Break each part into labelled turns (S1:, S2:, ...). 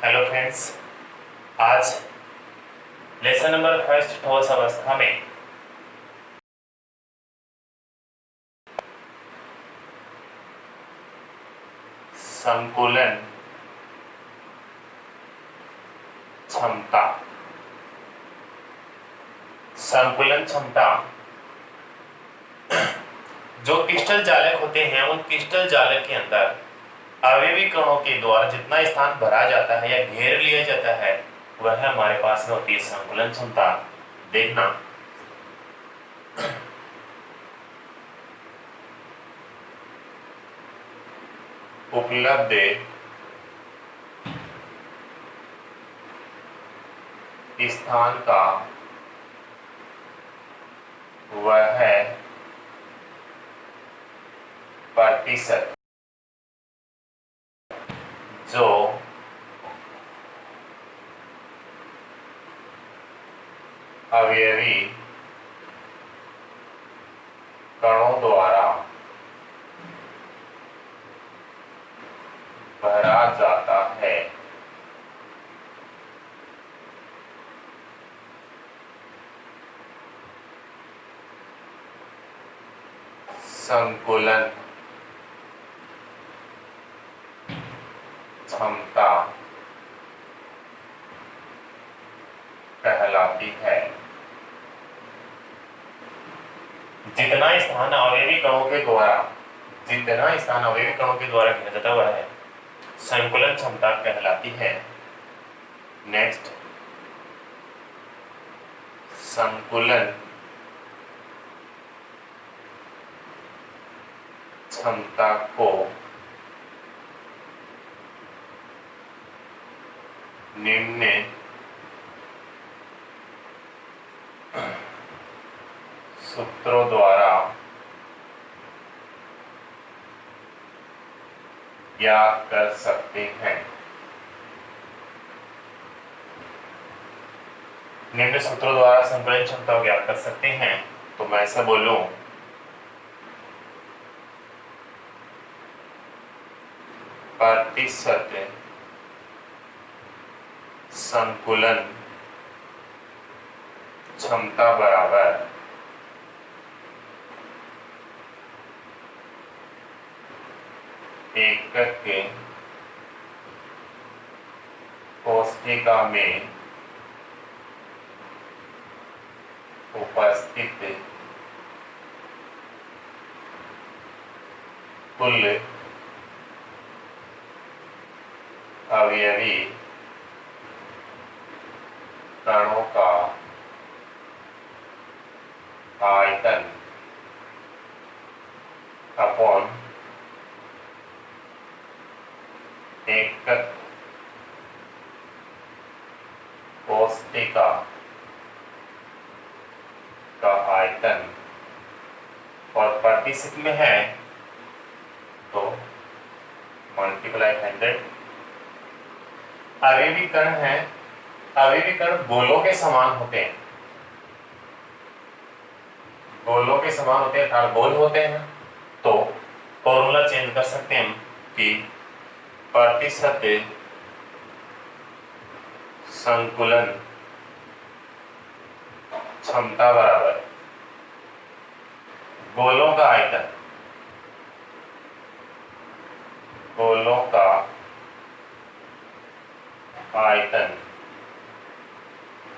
S1: Hello friends, आज lesson number first ठोस अवस्था में संकुलन क्षमता जो क्रिस्टल जालक होते हैं उन क्रिस्टल जालक के अंदर अवयवी कणों के द्वारा जितना स्थान भरा जाता है या घेर लिया जाता है वह हमारे पास में होती है संकुलन क्षमता। देखना, उपलब्ध स्थान का वह प्रतिशत जो अवयवी कणों द्वारा भरा जाता है संकुलन क्षमता कहलाती है। जितना स्थान अवयवी कणों के द्वारा घेरा जाता हुआ है संकुलन क्षमता कहलाती है। नेक्स्ट, संकुलन क्षमता को निम्न सूत्रों द्वारा ज्ञात कर सकते हैं। निम्न सूत्रों द्वारा संकुलन क्षमता को ज्ञात कर सकते हैं। तो मैं ऐसा बोलूं, प्रतिशत संकुलन क्षमता बराबर एकक के कोष्ठिका में उपस्थित कुल अवयवी कणों का आयतन अपॉन एकक कोष्ठिका का आयतन, और प्रतिशत में है तो मल्टीप्लाई 100। अवयवी कण है, अवयवी कण गोलों के समान होते हैं, अर्थात गोल होते हैं। तो फॉर्मूला चेंज कर सकते हैं हम कि प्रतिशत संकुलन क्षमता बराबर गोलों का आयतन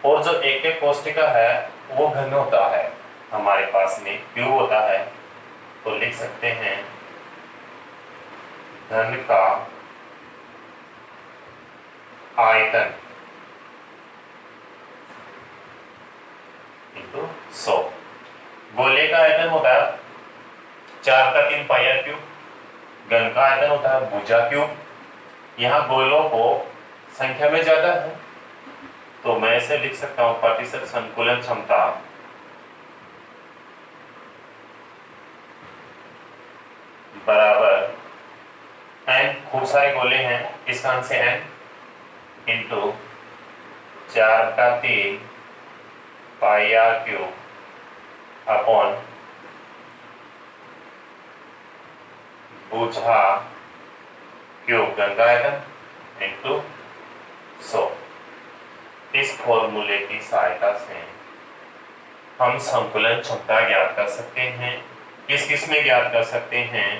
S1: और जो एक एक कोष्ठिका है वो घन होता है, हमारे पास में क्यूब होता है। तो लिख सकते हैं घन का आयतन इंटू 100। गोले का आयतन होता है 4 का 3 पाई आर क्यूब, घन का आयतन होता है भुजा क्यूब। यहाँ गोलों को संख्या में ज्यादा है तो मैं इसे लिख सकता हूं प्रतिशत संकुलन क्षमता बराबर n, खूब सारे गोले हैं इस स्थान से n इंटू 4 का 3 पाई आर क्यूब अपॉन भुजा क्यूब घन का आयतन इंटू सो इस फॉर्मूले की सहायता से हम संकुलन क्षमता ज्ञात कर सकते हैं। किस किस में ज्ञात कर सकते हैं?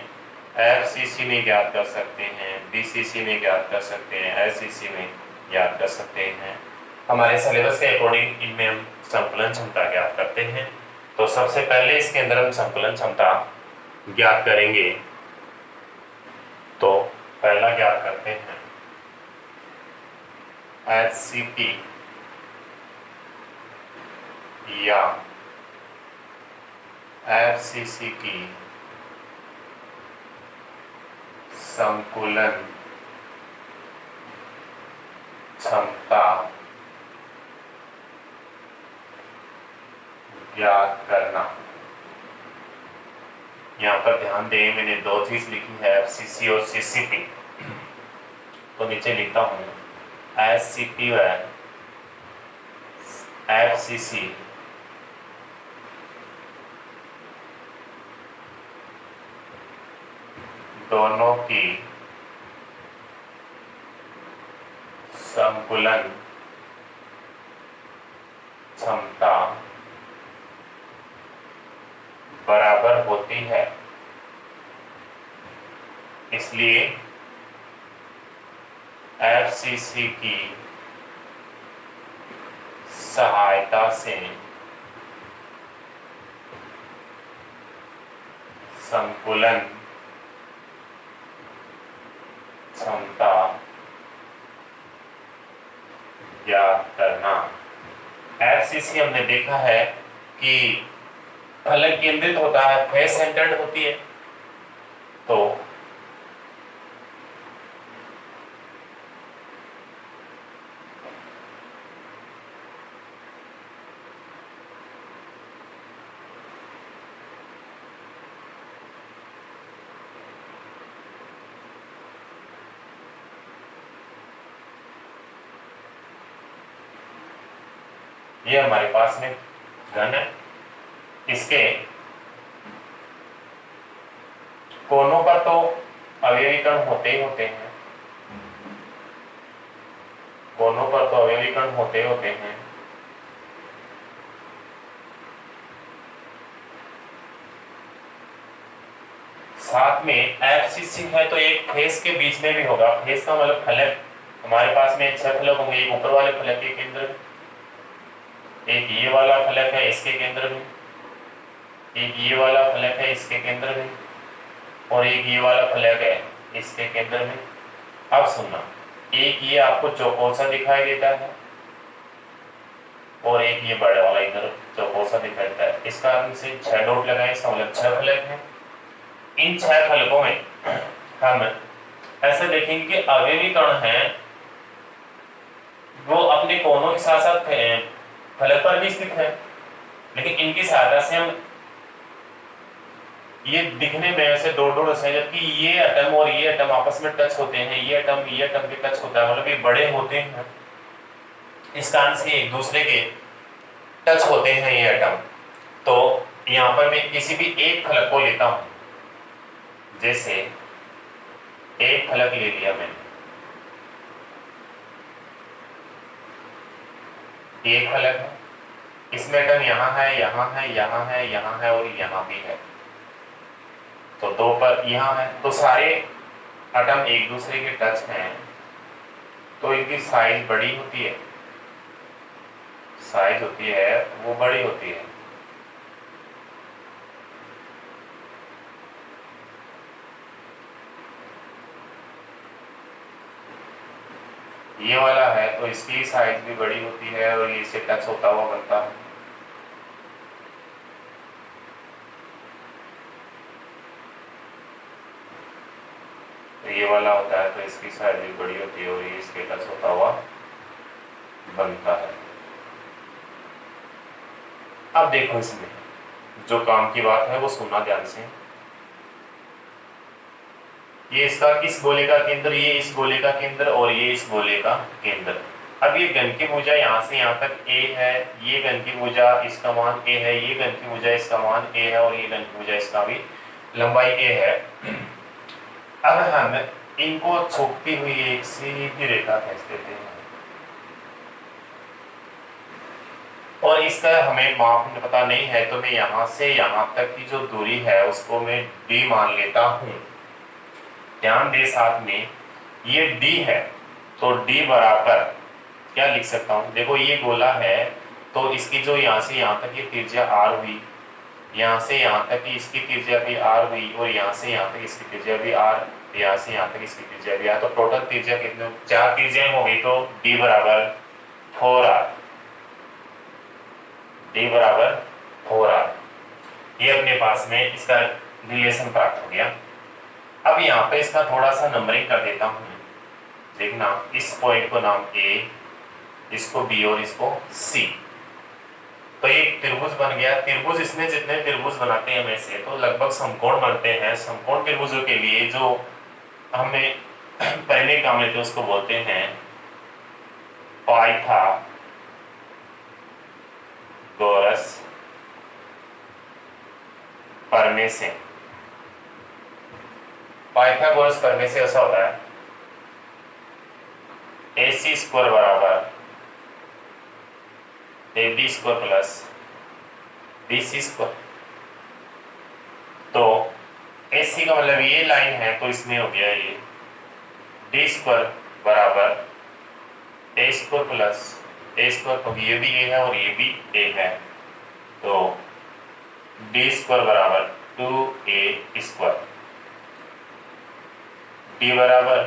S1: एफसीसी में ज्ञात कर सकते हैं, बीसीसी में ज्ञात कर सकते हैं, एससीसी में ज्ञात कर सकते हैं। हमारे सिलेबस के अकॉर्डिंग इनमें हम संकुलन क्षमता ज्ञात करते हैं। तो सबसे पहले इसके अंदर हम संकुलन क्षमता ज्ञात करेंगे। तो पहला ज्ञात करते हैं एचसीपी या एफसीसी की संकुलन क्षमता ज्ञात करना। यहाँ पर ध्यान दें, मैंने दो चीज लिखी है, एफसीसी और सीसीपी। तो नीचे लिखता हूं एचसीपी व एफसीसी दोनों की संकुलन क्षमता बराबर होती है। इसलिए एफसीसी की सहायता से संकुलन क्षमता ज्ञात करना। एफसीसी हमने देखा है कि फलक केंद्रित होता है, फेस सेंटर्ड होती है। तो ये हमारे पास में घन है, इसके कोनों पर तो अवयवीकरण होते ही होते हैं, कोनों पर तो अवयवीकरण होते होते हैं। साथ में एफसीसी है तो एक फेस के बीच में भी होगा। फेस का मतलब फलक, हमारे पास में 6 फलक होंगे, एक ऊपर वाले फलक के केंद्र में, एक ये वाला फलक है इसके केंद्र में, एक ये वाला फलक है इसके केंद्र में, और एक ये वाला फलक है इसके केंद्र में। अब सुनना, एक ये आपको चौकोर सा दिखाई देता है और एक ये बड़ा वाला इधर चौकोर सा दिखाई देता है। इस कारण से 6 डॉट लगाए, इसका मतलब 6 फलक हैं। इन 6 फलकों में हम ऐसे देखेंगे कि अवयवीकरण है वो अपने कोनों के साथ साथ फलक पर भी स्थित है, लेकिन इनकी सहायता से हम ये दिखने में ऐसे दो डॉट है, जबकि ये एटम और ये एटम आपस में टच होते हैं, ये एटम भी टच होता है, मतलब ये बड़े होते हैं, इस कारण से एक दूसरे के टच होते हैं ये एटम। तो यहाँ पर मैं किसी भी एक फलक को लेता हूं, जैसे एक फलक ले लिया मैंने, एक फलक है, इसमें एटम यहाँ है, यहाँ है, यहाँ है, यहाँ है और यहाँ भी है। तो 2 पर यहाँ है, तो सारे एटम एक दूसरे के टच हैं, तो इनकी साइज बड़ी होती है, साइज होती है वो बड़ी होती है। ये वाला है तो इसकी साइज भी बड़ी होती है और ये इससे टच होता हुआ बनता है। तो ये वाला होता है तो इसकी साइज भी बड़ी होती है और ये इसके टच होता हुआ बनता है। अब देखो, इसमें जो काम की बात है वो सुनना ध्यान से। ये इसका इस गोले का केंद्र, ये इस गोले का केंद्र और ये इस गोले का केंद्र। अब ये घन की भुजा यहाँ से यहाँ तक a है, ये घन की भुजा इसका मान a है, ये घन की भुजा इसका मान a है और ये घन की भुजा इसका भी लंबाई a है। अब हम इनको छूटती हुई एक सीधी रेखा खींच देते हैं। इसका हमें माप पता नहीं है तो मैं यहाँ से यहाँ तक की जो दूरी है उसको मैं d मान लेता हूँ। ध्यान दे साथ में, ये d है तो d बराबर क्या लिख सकता हूँ, देखो ये गोला है तो इसकी जो यहाँ से यहाँ तक की त्रिज्या r हुई, यहाँ से यहाँ तक की इसकी त्रिज्या भी r हुई, और यहाँ से यहाँ तक इसकी त्रिज्या भी r, यहाँ से यहाँ तक इसकी त्रिज्या भी r, तो टोटल त्रिज्या कितने, 4 त्रिज्याएं हो गई, तो d बराबर 4r, d बराबर 4r। ये अपने पास में इसका रिलेशन प्राप्त हो गया। अब यहाँ पे इसका थोड़ा सा नंबरिंग कर देता हूँ। देखना, इस पॉइंट को नाम A, इसको B और इसको C। तो ये त्रिभुज बन गया। त्रिभुज, इसमें जितने त्रिभुज बनाते हैं हमें से तो लगभग समकोण बनते हैं। समकोण त्रिभुजों के लिए जो हमें पहले काम लेते हैं उसको बोलते हैं पाइथागोरस प्रमेय से। पाइथागोरस प्रमेय से ऐसा होता है AC स्क्वायर बराबर AD square plus BC square. तो AC का मतलब ये लाइन है तो इसमें हो गया ये D स्क्वायर बराबर A square plus A square, तो ये भी A है और ये भी A है, तो D स्क्वायर बराबर 2A स्क्वायर, D बराबर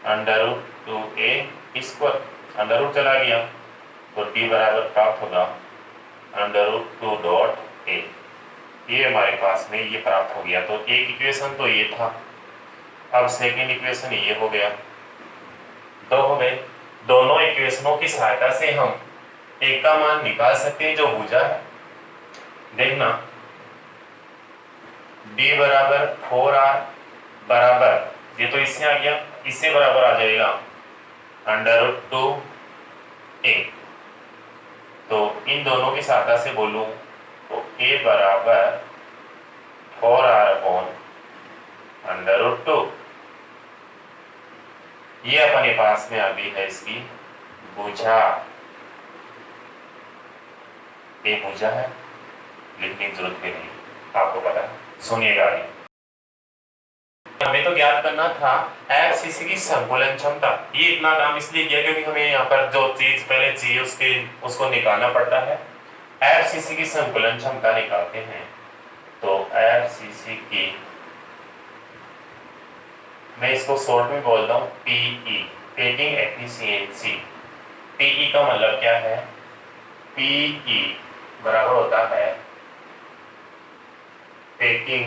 S1: under root 2A square, under root चला गया तो D बराबर प्राप्त होगा अंडर रूट 2 डॉट A। ये हमारे पास में ये प्राप्त हो गया। तो एक इक्वेशन तो ये था, अब सेकेंड इक्वेशन ये हो गया। तो हो गए, दोनों इक्वेशनों की सहायता से हम एक का मान निकाल सकते हैं जो भुजा है। देखना, D बराबर 4R बराबर, ये तो इससे आ गया, इससे बराबर आ जाएगा अंडर रूट 2A। तो इन दोनों की सहायता से बोलूं तो A बराबर 4R अपॉन अंडर रूट 2। ये अपने पास में अभी है इसकी भुजा। ये भुजा है, लिखने की जरूरत भी नहीं, आपको पता है। सुनिएगा, हमें तो ज्ञात करना था FCC की संकुलन क्षमता। ये इतना काम इसलिए किया क्योंकि हमें यहाँ पर जो चीज पहले चाहिए उसको निकालना पड़ता है। FCC की संकुलन क्षमता निकालते हैं तो FCC की, मैं इसको शॉर्ट में बोलता हूँ PE, पेकिंग एफिशिएंसी। PE का मतलब क्या है, PE बराबर होता है पेकिंग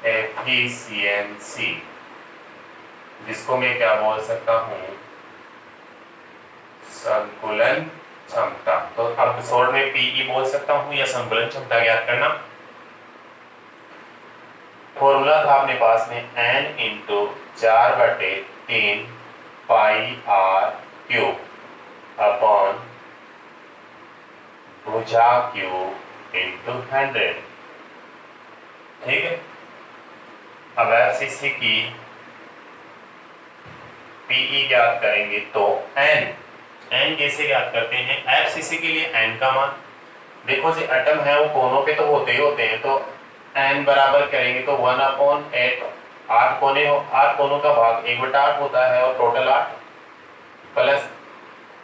S1: एफिशिएंसी, जिसको मैं क्या बोल सकता हूँ, संकुलन क्षमता। तो अब शॉर्ट में PE बोल सकता हूँ या संकुलन क्षमता ज्ञात करना। फॉर्मूला था अपने पास में N इंटू 4/3 पाई R क्यूब अपॉन भुजा क्यूब इंटू 100। ठीक है, अब FCC की PE ज्ञात करेंगे तो N कैसे ज्ञात करते हैं। FCC के लिए N का मान, देखो जी एटम है वो कोनों पे तो होते ही होते हैं, तो N बराबर करेंगे तो 1/8, 8 कोने हो, 8 कोनों का भाग 1/8 होता है और टोटल 8 प्लस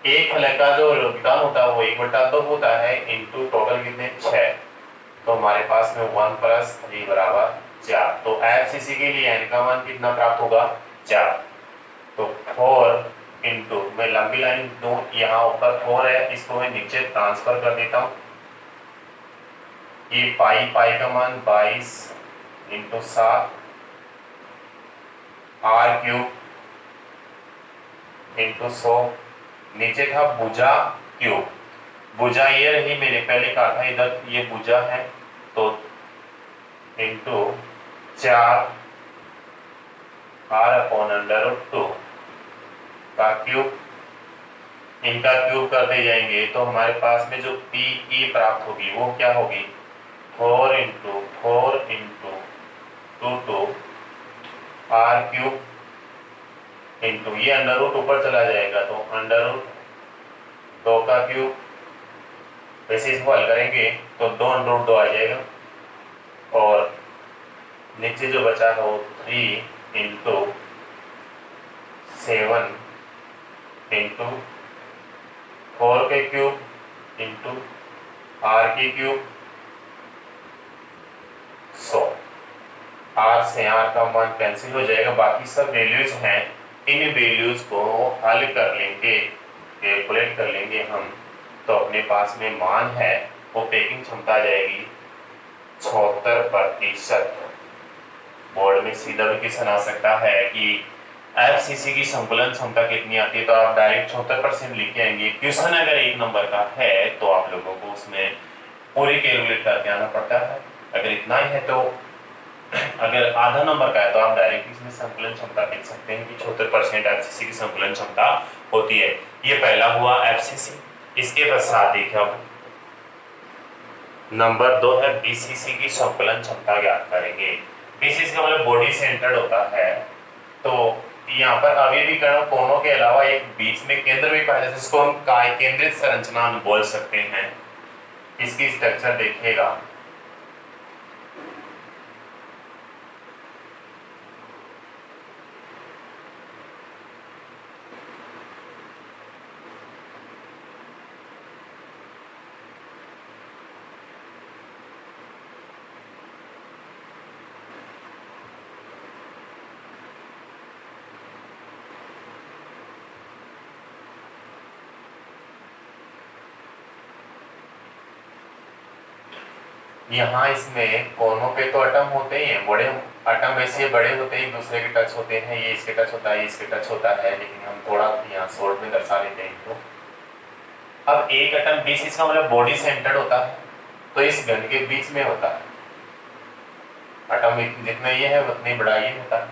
S1: एक फलक का जो योगदान होता है वो 1/2 होता है इंटू टोटल कितने 6, तो हमारे पास में 1 + 3 बराबर 4। तो FCC के लिए N का मान कितना प्राप्त होगा 4। तो 4 इंटू, मैं लंबी लाइन दूं, यहाँ ऊपर 4 है, इसको मैं नीचे ट्रांसफर कर देता हूँ। ये पाई का मान 22 इंटू 7 R क्यूब इंटू 100, नीचे था भुजा क्यूब। भुजा ये रही, मैंने पहले कहा था इधर ये भुजा है, तो into 4 R upon under root 2 का क्यूब, इनका क्यूब करते जाएंगे तो हमारे पास में जो PE प्राप्त होगी वो क्या होगी, 4 into 4 into 2 R cube into, ये अंडर रूट ऊपर चला जाएगा तो अंडर रूट 2 का क्यूब, वैसे इसको हल करेंगे तो 2 √2 आ जाएगा और नीचे जो बचा है वो 3 इंटू 7 इंटू 4 के क्यूब इंटू r के क्यूब 100। r से r का मान कैंसिल हो जाएगा, बाकी सब वैल्यूज हैं, इन वैल्यूज को हल कर लेंगे, कैलकुलेट कर लेंगे हम, तो अपने पास में मान है वो पैकिंग क्षमता आ जाएगी 76%। बोर्ड में सीधा भी क्वेश्चन आ सकता है कि एफसीसी की संकुलन क्षमता कितनी आती है, तो आप डायरेक्ट 76% लिख के आएंगे। क्वेश्चन अगर 1 नंबर का है तो आप लोगों को उसमें पूरी कैलकुलेट करके आना पड़ता है। अगर इतना ही है तो अगर आधा नंबर का है तो आप डायरेक्ट इसमें संकुलन क्षमता लिख सकते हैं कि 76% एफसीसी की संकुलन क्षमता होती है। ये पहला हुआ एफसीसी। इसके पश्चात देखिए अब नंबर 2 है बीसीसी की संकुलन क्षमता ज्ञात करेंगे। बीसीसी का मतलब बॉडी सेंटर्ड होता है, तो यहाँ पर अवयवी कणों कोनों के अलावा एक बीच में केंद्र भी पाया जाता है, जिसको हम काय केंद्रित संरचना बोल सकते हैं। इसकी स्ट्रक्चर देखिएगा, यहाँ इसमें कोनों पे तो एटम होते ही हैं, बड़े एटम वैसे बड़े होते हैं, एक दूसरे के टच होते हैं, ये इसके टच होता है, ये इसके टच होता है, लेकिन हम थोड़ा यहाँ शॉर्ट में दर्शा लेते हैं इनको। अब एक एटम बीच, इसका मतलब बॉडी सेंटर्ड होता है, तो इस घन के बीच में होता है। एटम जितना ये है उतना ही बड़ा ये होता है।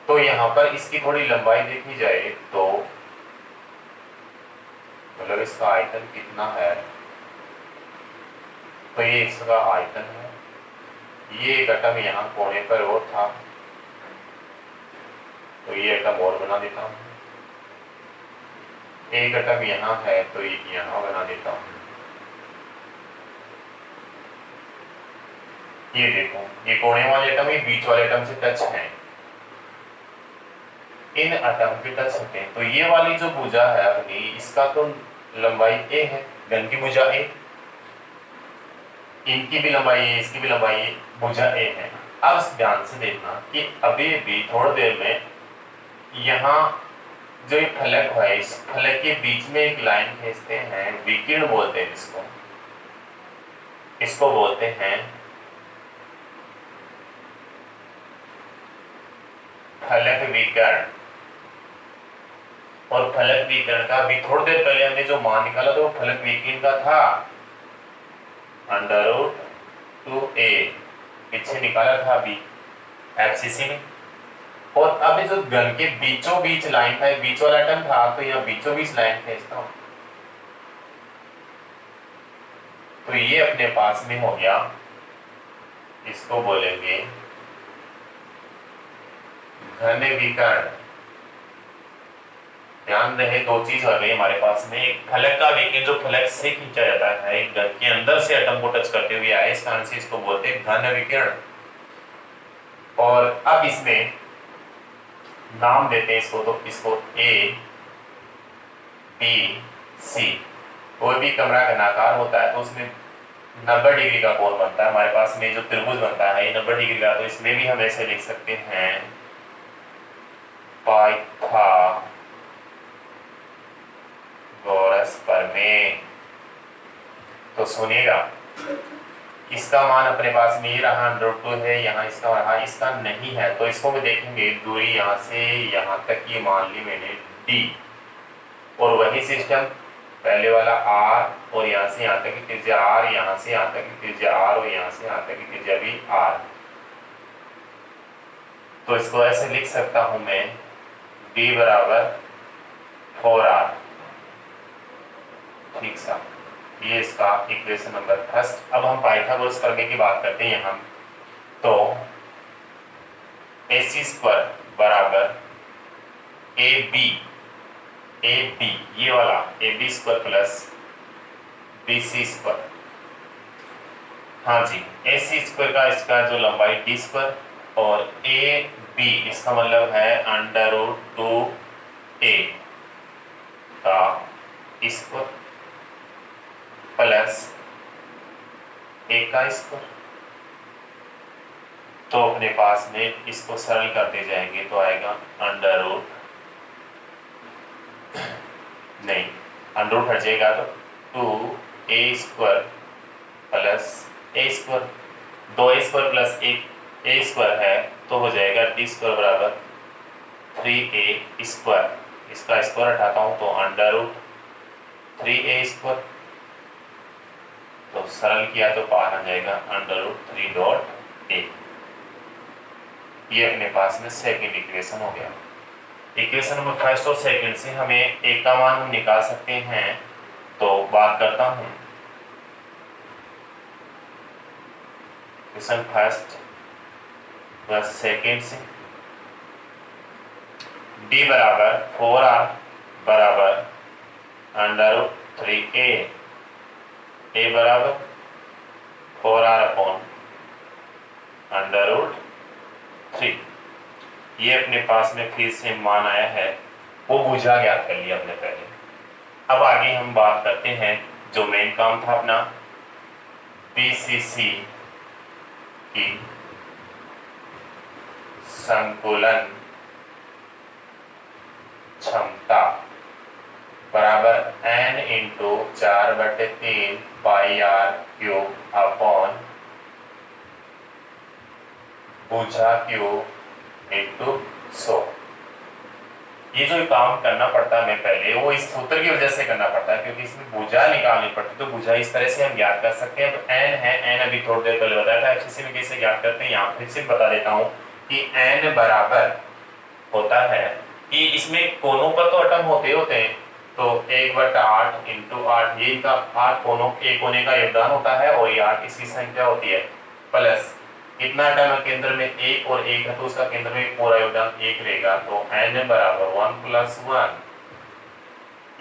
S1: तो यहाँ पर इसकी थोड़ी लंबाई देखी जाए तो मतलब इसका आयतन कितना है, तो ये इसका आयतन है। ये एक एटम यहाँ कोने पर और था, तो ये एटम और बना देता हूँ। एक एटम यहाँ है तो ये यहाँ बना देता हूँ। ये देखो, ये कोने वाले एटम ये बीच वाले एटम से टच है, इन एटम के टच होते हैं। तो ये वाली जो भुजा है अपनी, इसका तो लंबाई ए है, घन की भुजा ए, इनकी भी लंबाई है, इसकी भी लंबाई है, भुजा ए है। अब ध्यान से देखना कि अभी भी थोड़ी देर में यहाँ जो ये फलक है, इस फलक के बीच में एक लाइन खींचते हैं, विकिरण बोलते हैं इसको, इसको बोलते हैं फलक विकर्ण। और फलक विकर्ण का अभी थोड़ी देर पहले हमने जो मान निकाला तो वो फलक विकिरण का था, √2a पीछे निकाला था अभी एफसीसी में। और अब जो घन के बीचों बीच लाइन था, बीच वाला एटम था, तो यहाँ बीचों बीच लाइन खींचता हूं, तो ये अपने पास में हो गया, इसको बोलेंगे घन विकर्ण। ध्यान रहे दो चीज आ गई हमारे पास में, एक फलक का विकिरण जो फलक से खींचा जाता है, एक घन के अंदर से एटम को टच करते हुए आए, इस कारण से इसको बोलते हैं घन विकिरण। और अब इसमें नाम देते हैं इसको, तो इसको ए बी सी। कोई भी कमरा घनाकार होता है तो उसमें 90 डिग्री का कोण बनता है। हमारे पास में जो त्रिभुज बनता है ये 90 डिग्री का, तो इसमें भी हम ऐसे लिख सकते हैं पाइथागोरस प्रमेय। तो सुनिएगा, इसका मान अपने पास में ये रहा √2 है, यहाँ इसका रहा, इसका नहीं है, तो इसको भी देखेंगे दूरी यहाँ से यहाँ तक ये मान ली मैंने d, और वही सिस्टम पहले वाला r, और यहाँ से यहाँ तक की त्रिज्या r, यहाँ से यहाँ तक की त्रिज्या r, और यहाँ से यहाँ तक की त्रिज्या भी r। तो इसको ऐसे लिख सकता हूं मैं d बराबर 4r। ठीक सा, ये इसका इक्वेशन नंबर फर्स्ट। अब हम पाइथागोरस प्रमेय की बात करते हैं यहाँ, तो AC² बराबर AB ए बी, ये वाला A B square plus B C square, हाँ जी, ए सी स्क्वायर का इसका जो लंबाई डी स्क्वायर, और ए बी इसका मतलब है अंडर रूट 2 ए का स्क्वायर प्लस ए का स्क्वायर। तो अपने पास में इसको सरल करते जाएंगे तो आएगा अंडर रूट, नहीं अंडर रूट हट जाएगा तो 2 ए स्क्वायर प्लस ए स्क्वायर, 2 ए स्क्वायर प्लस एक ए स्क्वायर है तो हो जाएगा डी स्क्वायर बराबर 3 ए स्क्वायर। इसका स्क्वायर हटाता हूं तो अंडर रूट 3 ए स्क्वायर, तो सरल किया तो बाहर आ जाएगा अंडर रूट 3 डॉट ए। ये अपने पास में सेकंड इक्वेशन हो गया। इक्वेशन नंबर फर्स्ट और सेकंड से हमें ए का मान हम निकाल सकते हैं, तो बात करता हूं इक्वेशन फर्स्ट प्लस सेकंड से। डी बराबर 4r बराबर अंडर रूट 3a, ए बराबर 4r अपॉन अंडर रूट 3। ये अपने पास में फिर से मान आया है, वो भुजा ज्ञात कर लिया हमने पहले। अब आगे हम बात करते हैं जो मेन काम था अपना, बीसीसी की संकुलन क्षमता बराबर n into 4/3 pi R cube upon भुजा क्यूब इंटू 100। ये जो काम करना पड़ता है हमें पहले, वो इस सूत्र की वजह से करना पड़ता है क्योंकि इसमें भुजा निकालनी पड़ती है। तो भुजा इस तरह से हम ज्ञात कर सकते हैं। तो n है, n अभी थोड़ी देर पहले बताया था, एफसीसी में कैसे ज्ञात करते हैं यहाँ फिर से बता देता हूँ कि n बराबर होता है कि इसमें कोनों पर तो अटम होते हैं, तो 1/8 इंटू 8, ये का 8 कोनों, एक कोने का योगदान होता है और ये 8 इसकी संख्या होती है, प्लस कितना अटम है केंद्र में 1 और 1 है तो उसका केंद्र में पूरा योगदान 1 रहेगा। तो n बराबर 1 + 1।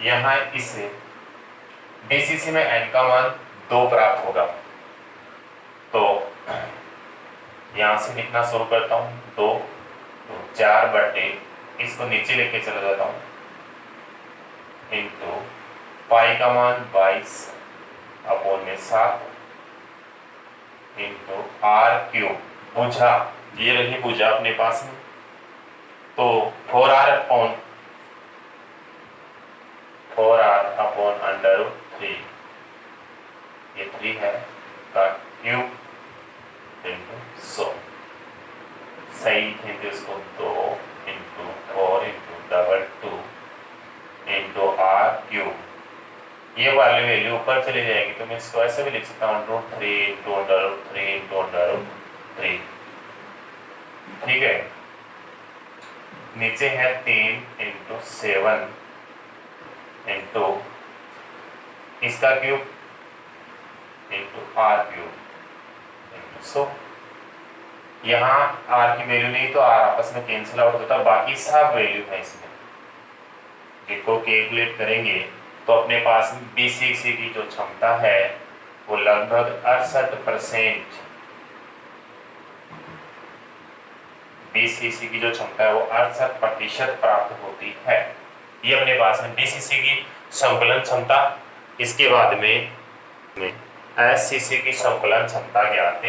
S1: यहाँ इसे बीसीसी में n का मान 2 प्राप्त होगा। तो यहाँ से लिखना शुरू करता हूँ 2, तो 4/, इसको नीचे लेके चला जाता हूँ, इंटू पाई का मान 22 अपॉन में 7 इंटू आर क्यूब, भुजा ये रही भुजा अपने पास में, तो 4r अपॉन अंडर रूट 3, ये 3 है का क्यूब इंटू 100। सही लिखेंगे उसको 2 into 4 into double 2 into R cube. ये वाली वैल्यू ऊपर चली जाएगी तो मैं इसको ऐसे भी लिख सकता हूँ √3 into under root 3 into under root 3। ठीक है, नीचे है 3 इंटू 7 इंटू इसका cube into R cube into 100। यहाँ आर की वैल्यू नहीं तो आर आपस में कैंसिल आउट होता है, बाकी सब वैल्यू है इसमें। देखो कैलकुलेट करेंगे तो अपने पास बीसीसी की जो क्षमता है वो लगभग 68%, बीसीसी की जो क्षमता है वो 68% प्राप्त होती है। ये अपने पास में बीसीसी की संकलन क्षमता। इसके बाद में एससीसी की संकलन क्षमता ज्ञात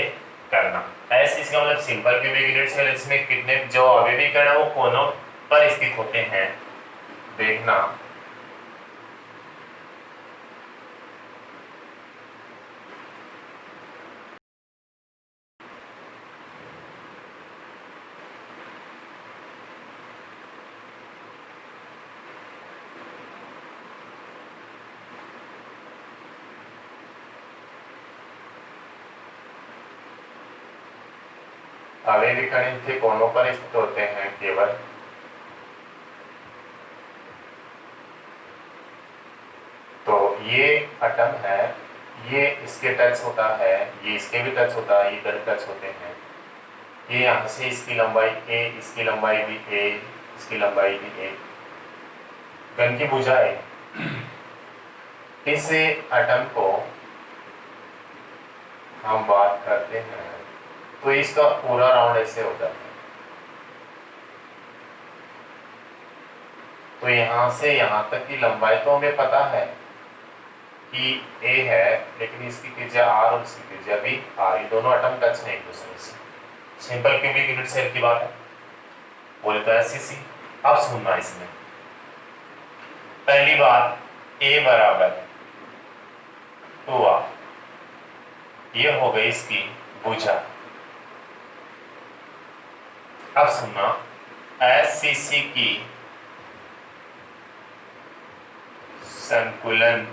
S1: करना। एससीसी का मतलब सिंपल क्यूबिक यूनिट सेल, इसमें कितने जो अवयवीकरण है वो कोनों पर स्थित होते हैं, देखना। अवयवीकरण थे कोनों पर स्थित होते हैं केवल। तो ये एटम है, ये इसके टच होता है, ये इसके भी टच होता है, इधर टच होते हैं। ये यहाँ से इसकी लंबाई a, इसकी लंबाई भी a, इसकी लंबाई भी a, घन की भुजाएं इस एटम को हम बात करते हैं तो इसका पूरा राउंड ऐसे हो जाता है। तो यहां से यहां तक की लंबाई तो हमें पता है कि a है, लेकिन इसकी त्रिज्या r और इसकी त्रिज्या भी r, ये दोनों एटम टच हैं एक दूसरे से। सिंपल क्यूबिक यूनिट सेल की बात है, बोले तो SCC। अब सुनना इसमें पहली बात a बराबर 2r, ये हो गई इसकी भुजा। अब सुनना SCC की संकुलन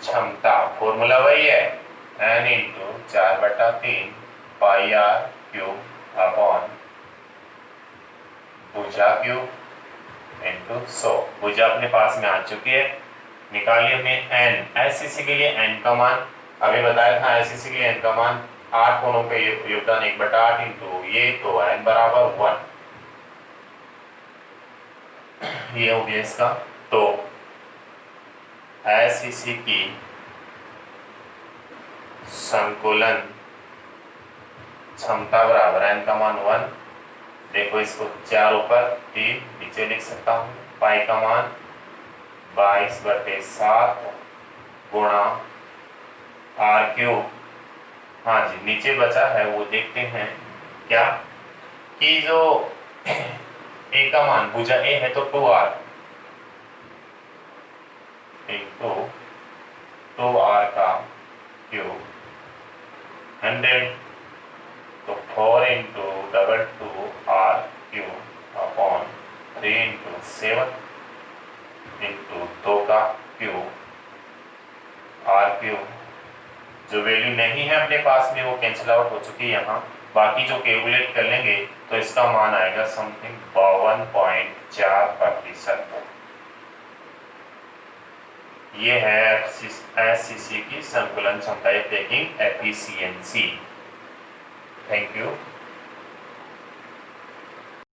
S1: क्षमता फॉर्मूला वही है, n इंटू 4/3 पाई r क्यूब अपॉन भुजा क्यूब इंटू 100। भुजा अपने पास में आ चुकी है, निकालिए हमने n। SCC के लिए n का मान अभी बताया था, SCC के लिए n का मान 8 कोणों पे योगदान 1/8 इंटू ये, तो n बराबर 1, ये हो गया इसका। तो SCC की संकुलन क्षमता बराबर n का मान 1। देखो इसको 4 ऊपर 3 नीचे लिख सकता हूँ। पाई का मान 22/7 गुणा r क्यूब। हाँ जी, नीचे बचा है वो देखते हैं क्या, कि जो a का मान भुजा a है तो 2r इंटू 2r का क्यूब 100, तो 4 into 2r cube upon 3 into 7 into 2 का क्यूब r क्यूब। जो वैल्यू नहीं है अपने पास में वो कैंसिल आउट हो चुकी है यहाँ, बाकी जो कैलकुलेट कर लेंगे तो इसका मान आएगा समथिंग 52.4%। ये है SCC की संकुलन क्षमता, टेकिंग एफिशिएंसी। Thank you.